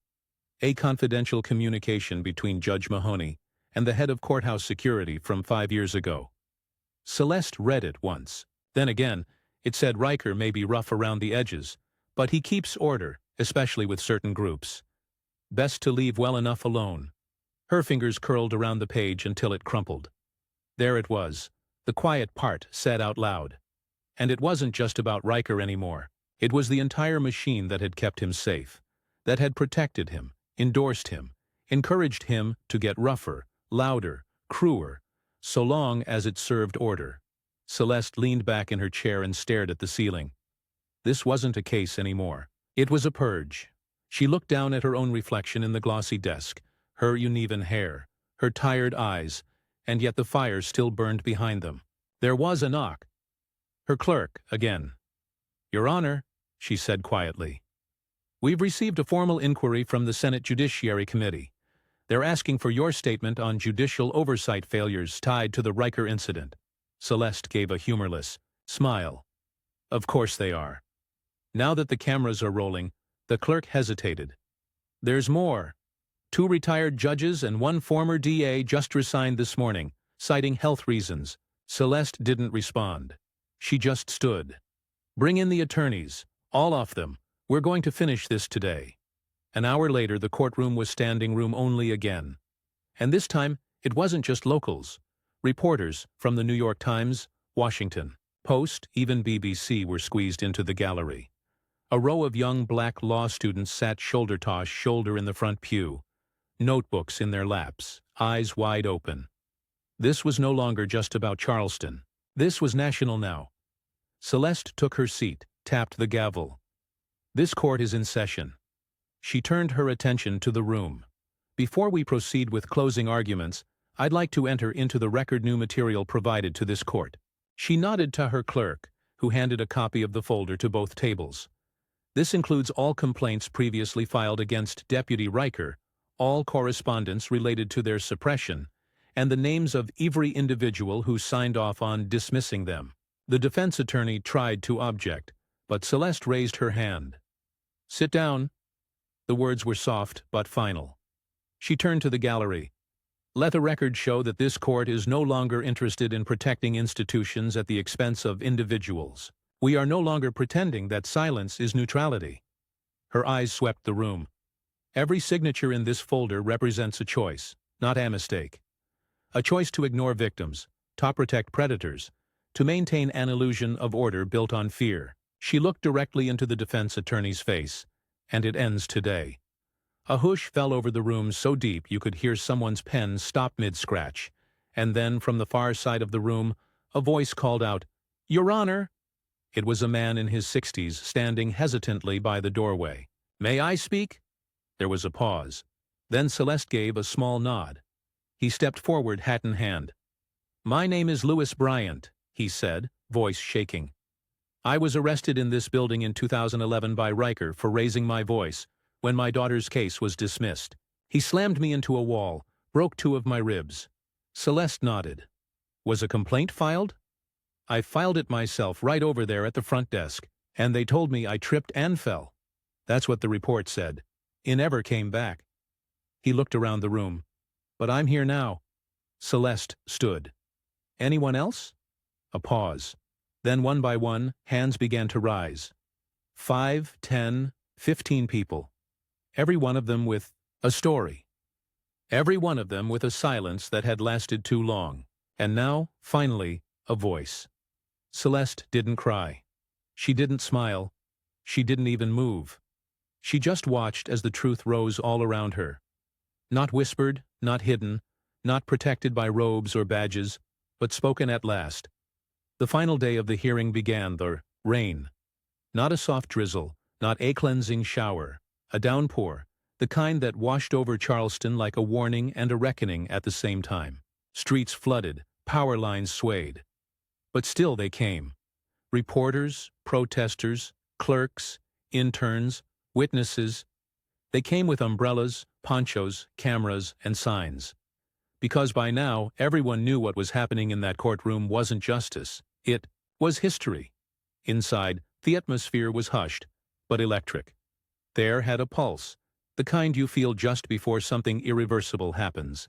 A confidential communication between Judge Mahoney and the head of courthouse security from 5 years ago. Celeste read it once. Then again, it said Riker may be rough around the edges, but he keeps order, especially with certain groups. Best to leave well enough alone. Her fingers curled around the page until it crumpled. There it was, the quiet part said out loud. And it wasn't just about Riker anymore. It was the entire machine that had kept him safe, that had protected him, endorsed him, encouraged him to get rougher, louder, crueler, so long as it served order. Celeste leaned back in her chair and stared at the ceiling. This wasn't a case anymore. It was a purge. She looked down at her own reflection in the glossy desk, her uneven hair, her tired eyes, and yet the fire still burned behind them. There was a knock. Her clerk, again. Your Honor, she said quietly, we've received a formal inquiry from the Senate Judiciary Committee. They're asking for your statement on judicial oversight failures tied to the Riker incident. Celeste gave a humorless smile. Of course they are. Now that the cameras are rolling, the clerk hesitated. There's more. 2 retired judges and 1 former DA just resigned this morning, citing health reasons. Celeste didn't respond. She just stood. Bring in the attorneys, all of them. We're going to finish this today. An hour later, the courtroom was standing room only again. And this time, it wasn't just locals. Reporters from the New York Times, Washington Post, even BBC were squeezed into the gallery. A row of young black law students sat shoulder to shoulder in the front pew, notebooks in their laps, eyes wide open. This was no longer just about Charleston. This was national now. Celeste took her seat, tapped the gavel. This court is in session. She turned her attention to the room. Before we proceed with closing arguments, I'd like to enter into the record new material provided to this court. She nodded to her clerk, who handed a copy of the folder to both tables. This includes all complaints previously filed against Deputy Riker, all correspondence related to their suppression, and the names of every individual who signed off on dismissing them. The defense attorney tried to object, but Celeste raised her hand. Sit down. The words were soft but final. She turned to the gallery. Let the record show that this court is no longer interested in protecting institutions at the expense of individuals. We are no longer pretending that silence is neutrality. Her eyes swept the room. Every signature in this folder represents a choice, not a mistake. A choice to ignore victims, to protect predators, to maintain an illusion of order built on fear. She looked directly into the defense attorney's face, and it ends today. A hush fell over the room so deep you could hear someone's pen stop mid-scratch, and then from the far side of the room, a voice called out, Your Honor! It was a man in his 60s standing hesitantly by the doorway. May I speak? There was a pause. Then Celeste gave a small nod. He stepped forward, hat in hand. My name is Louis Bryant, he said, voice shaking. I was arrested in this building in 2011 by Riker for raising my voice when my daughter's case was dismissed. He slammed me into a wall, broke 2 of my ribs. Celeste nodded. Was a complaint filed? I filed it myself right over there at the front desk, and they told me I tripped and fell. That's what the report said. It never came back. He looked around the room. But I'm here now. Celeste stood. Anyone else? A pause. Then one by one, hands began to rise. 5, 10, 15 people. Every one of them with a story. Every one of them with a silence that had lasted too long. And now, finally, a voice. Celeste didn't cry. She didn't smile. She didn't even move. She just watched as the truth rose all around her. Not whispered, not hidden, not protected by robes or badges, but spoken at last. The final day of the hearing began, the rain. Not a soft drizzle, not a cleansing shower, a downpour, the kind that washed over Charleston like a warning and a reckoning at the same time. Streets flooded, power lines swayed. But still they came. Reporters, protesters, clerks, interns, witnesses. They came with umbrellas, ponchos, cameras, and signs. Because by now, everyone knew what was happening in that courtroom wasn't justice. It was history. Inside, the atmosphere was hushed, but electric. The air had a pulse, the kind you feel just before something irreversible happens.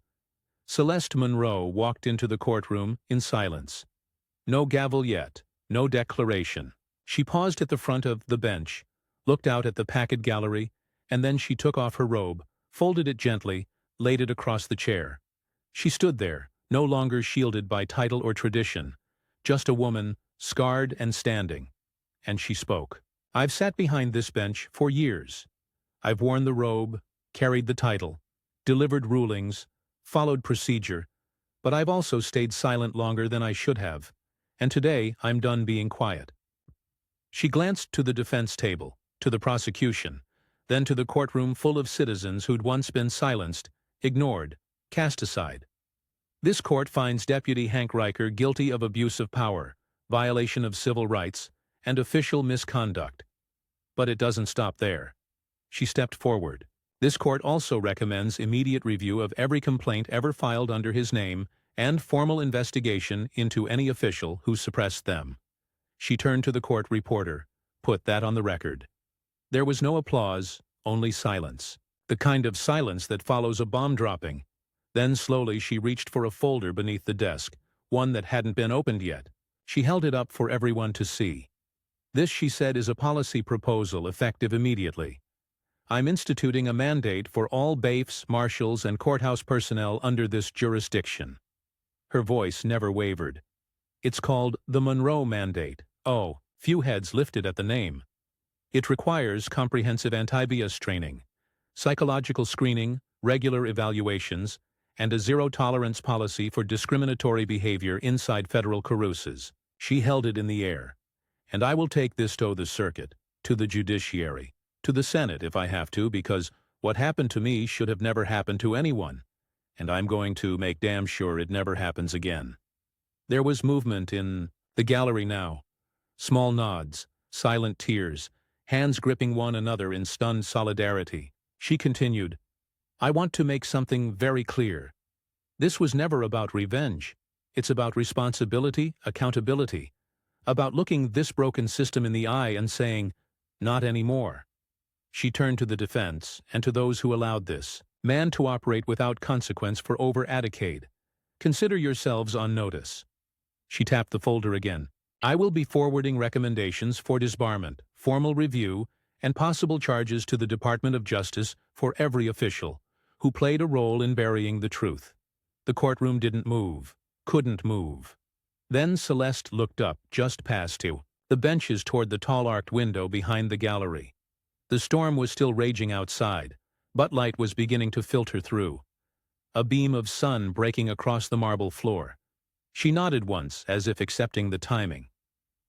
Celeste Monroe walked into the courtroom in silence. No gavel yet, no declaration. She paused at the front of the bench, looked out at the packed gallery, and then she took off her robe, folded it gently, laid it across the chair. She stood there, no longer shielded by title or tradition, just a woman, scarred and standing. And she spoke. I've sat behind this bench for years. I've worn the robe, carried the title, delivered rulings, followed procedure, but I've also stayed silent longer than I should have, and today I'm done being quiet. She glanced to the defense table, to the prosecution, then to the courtroom full of citizens who'd once been silenced, ignored, cast aside. This court finds Deputy Hank Riker guilty of abuse of power, violation of civil rights, and official misconduct. But it doesn't stop there. She stepped forward. This court also recommends immediate review of every complaint ever filed under his name and formal investigation into any official who suppressed them. She turned to the court reporter. Put that on the record. There was no applause, only silence. The kind of silence that follows a bomb dropping. Then slowly she reached for a folder beneath the desk, one that hadn't been opened yet. She held it up for everyone to see. This, she said, is a policy proposal effective immediately. I'm instituting a mandate for all bailiffs, marshals, and courthouse personnel under this jurisdiction. Her voice never wavered. It's called the Monroe Mandate. Oh, few heads lifted at the name. It requires comprehensive anti-bias training, psychological screening, regular evaluations, and a zero-tolerance policy for discriminatory behavior inside federal caruses. She held it in the air. And I will take this to the circuit, to the judiciary, to the Senate if I have to, because what happened to me should have never happened to anyone, and I'm going to make damn sure it never happens again. There was movement in the gallery now. Small nods, silent tears, hands gripping one another in stunned solidarity. She continued, I want to make something very clear. This was never about revenge. It's about responsibility, accountability. About looking this broken system in the eye and saying, not anymore. She turned to the defense and to those who allowed this man to operate without consequence for over a decade. Consider yourselves on notice. She tapped the folder again. I will be forwarding recommendations for disbarment, formal review, and possible charges to the Department of Justice for every official who played a role in burying the truth. The courtroom didn't move, couldn't move. Then Celeste looked up, just past the benches toward the tall arched window behind the gallery. The storm was still raging outside, but light was beginning to filter through. A beam of sun breaking across the marble floor. She nodded once, as if accepting the timing.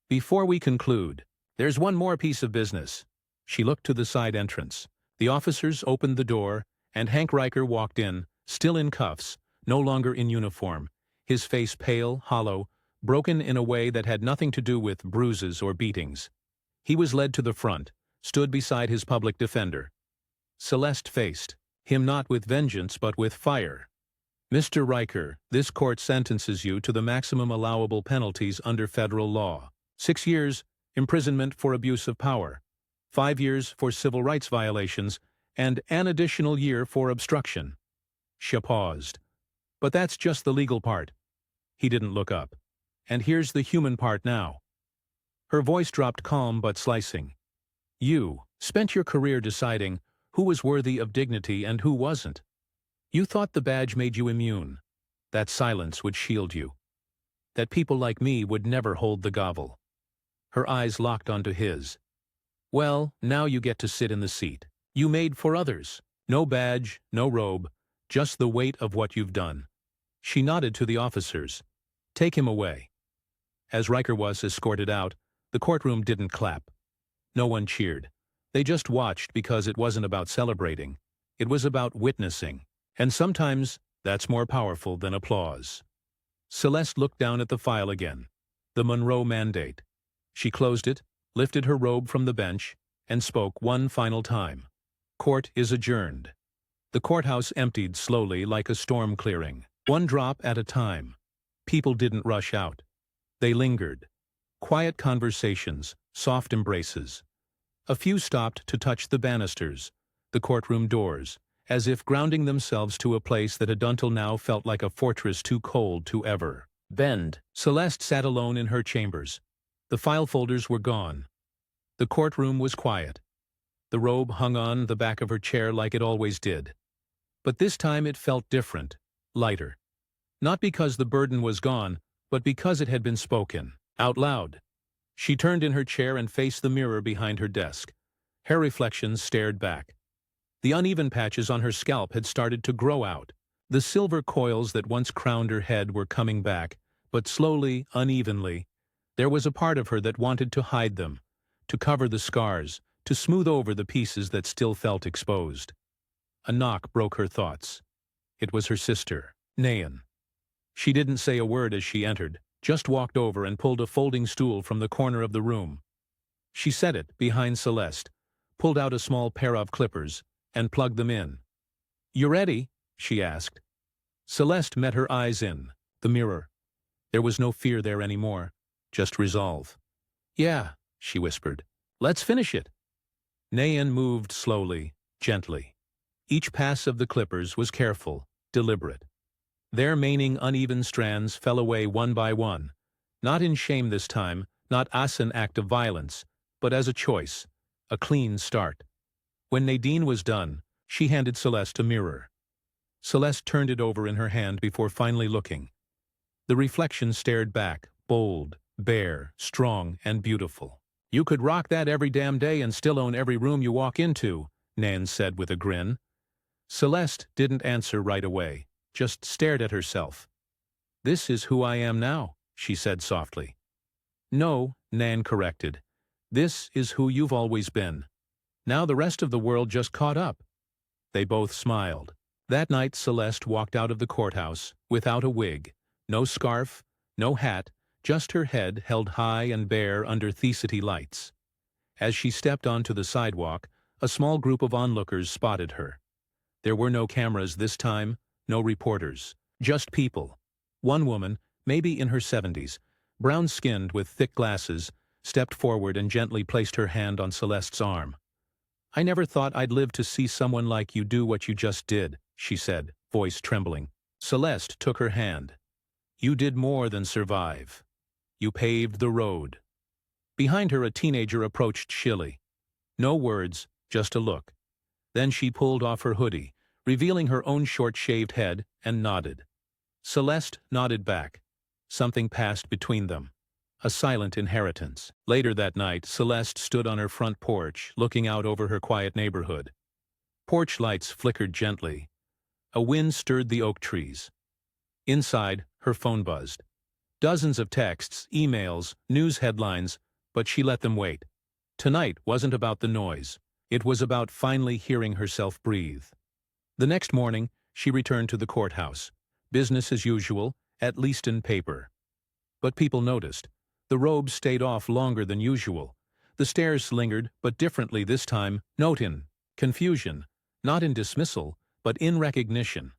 Before we conclude, there's one more piece of business. She looked to the side entrance. The officers opened the door, and Hank Riker walked in, still in cuffs, no longer in uniform, his face pale, hollow, broken in a way that had nothing to do with bruises or beatings. He was led to the front, stood beside his public defender. Celeste faced him not with vengeance but with fire. Mr. Riker, this court sentences you to the maximum allowable penalties under federal law. 6 years imprisonment for abuse of power, 5 years for civil rights violations, and an additional year for obstruction. She paused. But that's just the legal part. He didn't look up. And here's the human part now. Her voice dropped calm but slicing. You spent your career deciding who was worthy of dignity and who wasn't. You thought the badge made you immune, that silence would shield you, that people like me would never hold the gavel. Her eyes locked onto his. Well, now you get to sit in the seat you made for others. No badge, no robe, just the weight of what you've done. She nodded to the officers. Take him away. As Riker was escorted out, the courtroom didn't clap. No one cheered. They just watched because it wasn't about celebrating. It was about witnessing. And sometimes that's more powerful than applause. Celeste looked down at the file again. The Monroe Mandate. She closed it, lifted her robe from the bench, and spoke one final time. Court is adjourned. The courthouse emptied slowly like a storm clearing, one drop at a time. People didn't rush out. They lingered. Quiet conversations, soft embraces. A few stopped to touch the banisters, the courtroom doors, as if grounding themselves to a place that had until now felt like a fortress too cold to ever bend. Celeste sat alone in her chambers. The file folders were gone. The courtroom was quiet. The robe hung on the back of her chair like it always did. But this time it felt different, lighter. Not because the burden was gone, but because it had been spoken, out loud. She turned in her chair and faced the mirror behind her desk. Hair reflections stared back. The uneven patches on her scalp had started to grow out. The silver coils that once crowned her head were coming back, but slowly, unevenly. There was a part of her that wanted to hide them, to cover the scars, to smooth over the pieces that still felt exposed. A knock broke her thoughts. It was her sister, Nayan. She didn't say a word as she entered, just walked over and pulled a folding stool from the corner of the room. She set it behind Celeste, pulled out a small pair of clippers, and plugged them in. "You ready?" she asked. Celeste met her eyes in the mirror. There was no fear there anymore, just resolve. "Yeah," she whispered. "Let's finish it." Nayan moved slowly, gently. Each pass of the clippers was careful, deliberate. Their remaining uneven strands fell away one by one, not in shame this time, not as an act of violence, but as a choice, a clean start. When Nadine was done, she handed Celeste a mirror. Celeste turned it over in her hand before finally looking. The reflection stared back, bold, bare, strong, and beautiful. "You could rock that every damn day and still own every room you walk into," Nan said with a grin. Celeste didn't answer right away, just stared at herself. "This is who I am now," she said softly. "No," Nan corrected. "This is who you've always been. Now the rest of the world just caught up." They both smiled. That night Celeste walked out of the courthouse without a wig, no scarf, no hat, just her head held high and bare under theacity lights. As she stepped onto the sidewalk, a small group of onlookers spotted her. There were no cameras this time, no reporters, just people. One woman, maybe in her 70s, brown-skinned with thick glasses, stepped forward and gently placed her hand on Celeste's arm. "I never thought I'd live to see someone like you do what you just did," she said, voice trembling. Celeste took her hand. "You did more than survive. You paved the road." Behind her a teenager approached Shilly. No words, just a look. Then she pulled off her hoodie, revealing her own short-shaved head, and nodded. Celeste nodded back. Something passed between them. A silent inheritance. Later that night, Celeste stood on her front porch, looking out over her quiet neighborhood. Porch lights flickered gently. A wind stirred the oak trees. Inside, her phone buzzed. Dozens of texts, emails, news headlines, but she let them wait. Tonight wasn't about the noise. It was about finally hearing herself breathe. The next morning, she returned to the courthouse. Business as usual, at least in paper. But people noticed. The robes stayed off longer than usual. The stares lingered, but differently this time, not in confusion, not in dismissal, but in recognition.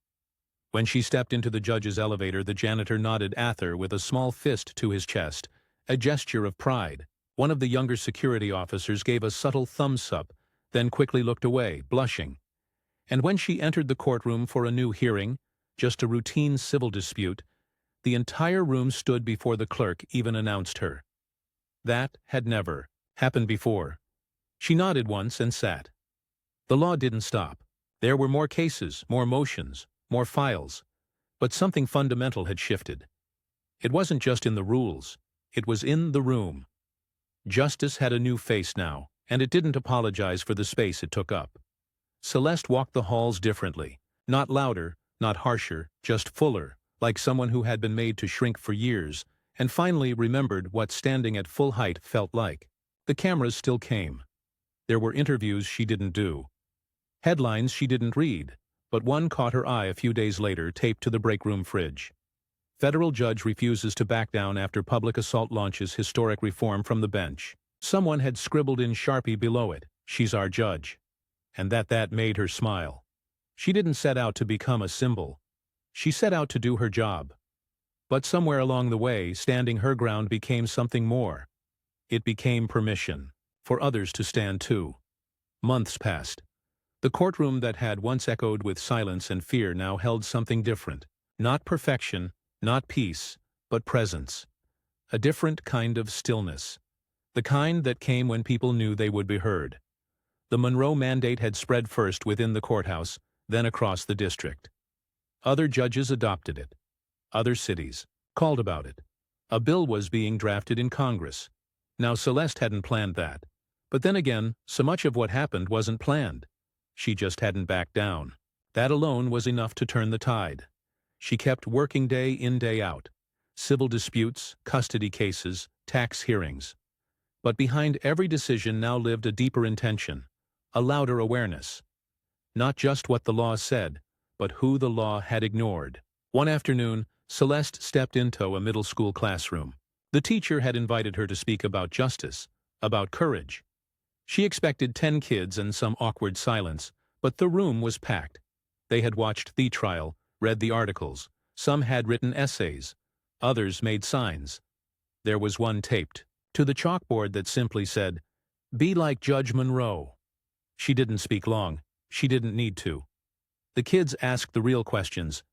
When she stepped into the judge's elevator, the janitor nodded at her with a small fist to his chest, a gesture of pride. One of the younger security officers gave a subtle thumbs-up, then quickly looked away, blushing. And when she entered the courtroom for a new hearing, just a routine civil dispute, the entire room stood before the clerk even announced her. That had never happened before. She nodded once and sat. The law didn't stop. There were more cases, more motions, more files. But something fundamental had shifted. It wasn't just in the rules. It was in the room. Justice had a new face now, and it didn't apologize for the space it took up. Celeste walked the halls differently. Not louder, not harsher, just fuller, like someone who had been made to shrink for years, and finally remembered what standing at full height felt like. The cameras still came. There were interviews she didn't do. Headlines she didn't read, but one caught her eye a few days later, taped to the break room fridge. Federal judge refuses to back down after public assault launches historic reform from the bench. Someone had scribbled in Sharpie below it, "She's our judge." And that made her smile. She didn't set out to become a symbol. She set out to do her job. But somewhere along the way, standing her ground became something more. It became permission for others to stand too. Months passed. The courtroom that had once echoed with silence and fear now held something different. Not perfection, not peace, but presence. A different kind of stillness. The kind that came when people knew they would be heard. The Monroe Mandate had spread first within the courthouse, then across the district. Other judges adopted it. Other cities called about it. A bill was being drafted in Congress. Now Celeste hadn't planned that. But then again, so much of what happened wasn't planned. She just hadn't backed down. That alone was enough to turn the tide. She kept working day in, day out. Civil disputes, custody cases, tax hearings. But behind every decision now lived a deeper intention, a louder awareness. Not just what the law said, but who the law had ignored. One afternoon, Celeste stepped into a middle school classroom. The teacher had invited her to speak about justice, about courage. She expected 10 kids and some awkward silence, but the room was packed. They had watched the trial, read the articles. Some had written essays. Others made signs. There was one taped to the chalkboard that simply said, "Be like Judge Monroe." She didn't speak long. She didn't need to. The kids asked the real questions.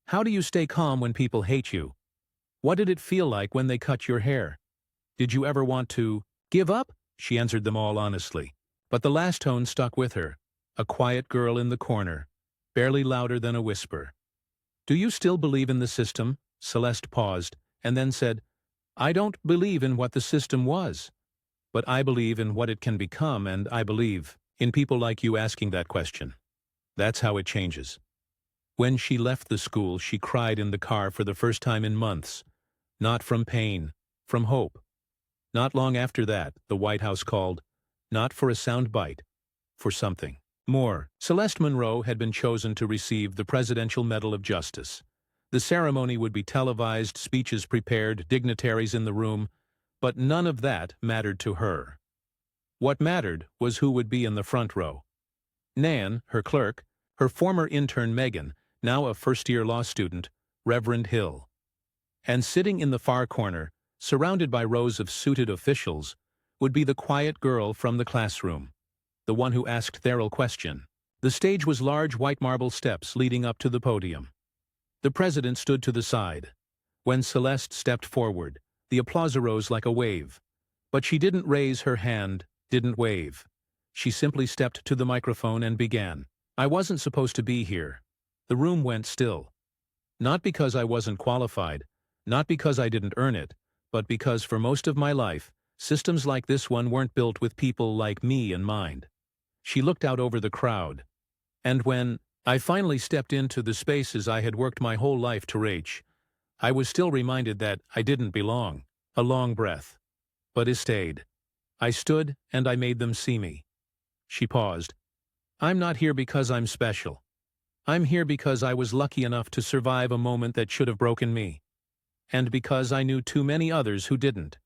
How do you stay calm when people hate you? What did it feel like when they cut your hair? Did you ever want to give up? She answered them all honestly. But the last tone stuck with her. A quiet girl in the corner, barely louder than a whisper. Do you still believe in the system? Celeste paused, and then said, I don't believe in what the system was. But I believe in what it can become, and I believe in people like you asking that question. That's how it changes. When she left the school, she cried in the car for the first time in months. Not from pain, from hope. Not long after that, the White House called, not for a sound bite, for something more. Celeste Monroe had been chosen to receive the Presidential Medal of Justice. The ceremony would be televised, speeches prepared, dignitaries in the room, but none of that mattered to her. What mattered was who would be in the front row. Nan, her clerk, her former intern Megan, now a first-year law student, Reverend Hill. And sitting in the far corner, surrounded by rows of suited officials, would be the quiet girl from the classroom, the one who asked Theral question. The stage was large white marble steps leading up to the podium. The president stood to the side. When Celeste stepped forward, the applause arose like a wave. But she didn't raise her hand, didn't wave. She simply stepped to the microphone and began. I wasn't supposed to be here. The room went still. Not because I wasn't qualified, not because I didn't earn it, but because for most of my life, systems like this one weren't built with people like me in mind. She looked out over the crowd. And when I finally stepped into the spaces I had worked my whole life to reach, I was still reminded that I didn't belong. A long breath. But it stayed. I stood and I made them see me. She paused. I'm not here because I'm special. I'm here because I was lucky enough to survive a moment that should have broken me. And because I knew too many others who didn't.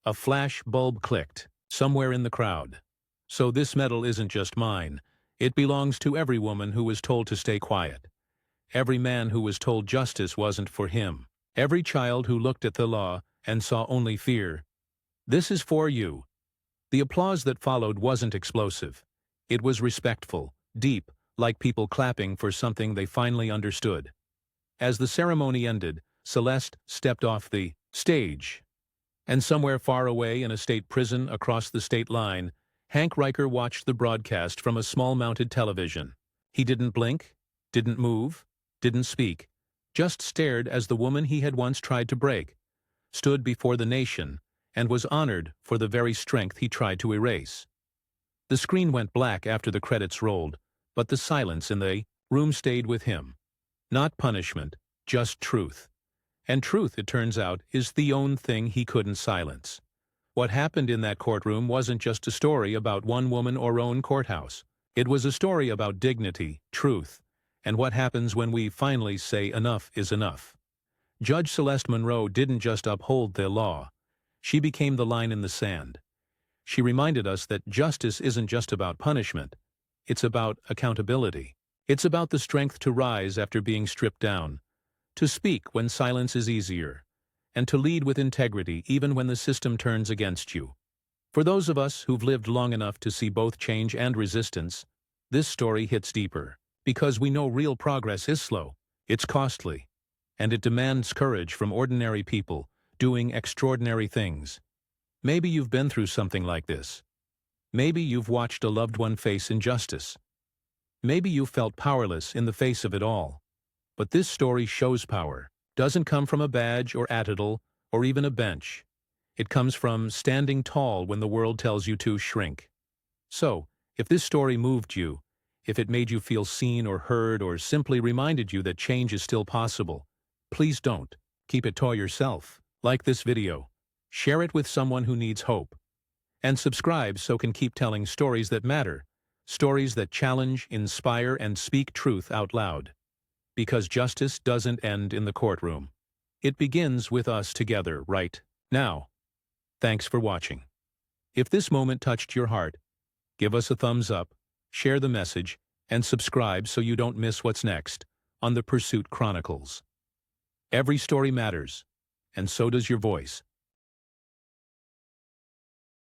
A flash bulb clicked, somewhere in the crowd. So this medal isn't just mine. It belongs to every woman who was told to stay quiet. Every man who was told justice wasn't for him. Every child who looked at the law and saw only fear. This is for you. The applause that followed wasn't explosive. It was respectful, deep, like people clapping for something they finally understood. As the ceremony ended, Celeste stepped off the stage. And somewhere far away in a state prison across the state line, Hank Riker watched the broadcast from a small mounted television. He didn't blink, didn't move, didn't speak, just stared as the woman he had once tried to break stood before the nation and was honored for the very strength he tried to erase. The screen went black after the credits rolled, but the silence in the room stayed with him. Not punishment, just truth. And truth, it turns out, is the only thing he couldn't silence. What happened in that courtroom wasn't just a story about one woman or own courthouse. It was a story about dignity, truth, and what happens when we finally say enough is enough. Judge Celeste Monroe didn't just uphold the law. She became the line in the sand. She reminded us that justice isn't just about punishment. It's about accountability. It's about the strength to rise after being stripped down, to speak when silence is easier, and to lead with integrity even when the system turns against you. For those of us who've lived long enough to see both change and resistance, this story hits deeper, because we know real progress is slow, it's costly, and it demands courage from ordinary people doing extraordinary things. Maybe you've been through something like this. Maybe you've watched a loved one face injustice. Maybe you felt powerless in the face of it all. But this story shows power doesn't come from a badge or attitudel or even a bench. It comes from standing tall when the world tells you to shrink. So, if this story moved you, if it made you feel seen or heard or simply reminded you that change is still possible, please don't keep it to yourself. Like this video, share it with someone who needs hope, and subscribe so can keep telling stories that matter, stories that challenge, inspire, and speak truth out loud. Because justice doesn't end in the courtroom. It begins with us together right now. Thanks for watching. If this moment touched your heart, give us a thumbs up, share the message, and subscribe so you don't miss what's next on the Pursuit Chronicles. Every story matters, and so does your voice.